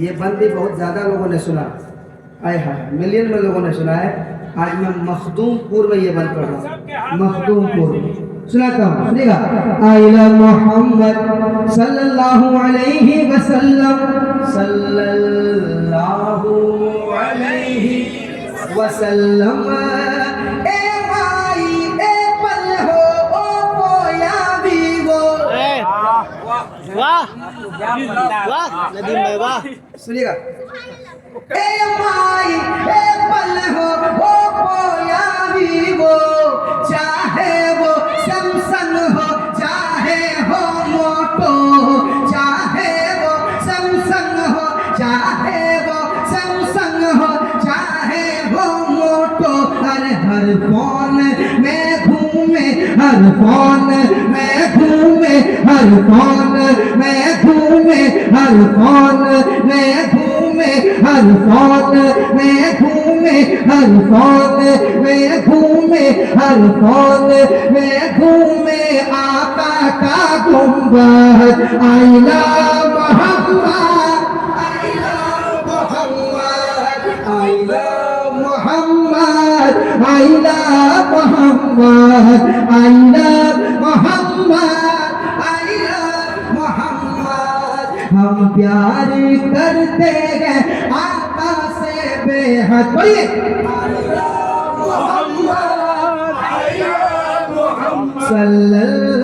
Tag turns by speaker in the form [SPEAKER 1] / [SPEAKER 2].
[SPEAKER 1] ये बंद भी बहुत ज़्यादा लोगों ने सुना, आय हाय मिलियन में लोगों ने सुना है। आज मैं मखदूमपुर में ये बंद कर रहा हूँ, मखदूमपुर सुनाता हूँ, सुनिएगा। आइला मोहम्मद सल्लल्लाहु अलैहि वसल्लम, सल्लल्लाहु अलैहि वसल्लम। ए माई ए पल हो ओ पोया वीवो।
[SPEAKER 2] वाह वाह नदीम भाई वाह।
[SPEAKER 1] सुनिएगा। ए माई ए पल हो ओ पोया वीवो, चाहे वो सैमसंग हो चाहे हो मोटो, चाहे वो सैमसंग हो चाहे वो सैमसंग हो चाहे हो मोटो। अरे हर फोन में घूमे, हर फोन में घूमे, हर फोन में घूमे, हर फोन में घूमे, हर फोन में घूमे, हर फोन में घूमे, हर फोन में घूमे। आका का गुंबद आइला मोहम्मद, आइला मोहम्मद, आइला मोहम्मद, आइला मोहम्मद, आइला मोहम्मद, आइला मोहम्मद। हम प्यार करते हैं आका से बेहद। बोलिए आइला मोहम्मद, आइला मोहम्मद, सल्लल्लाहु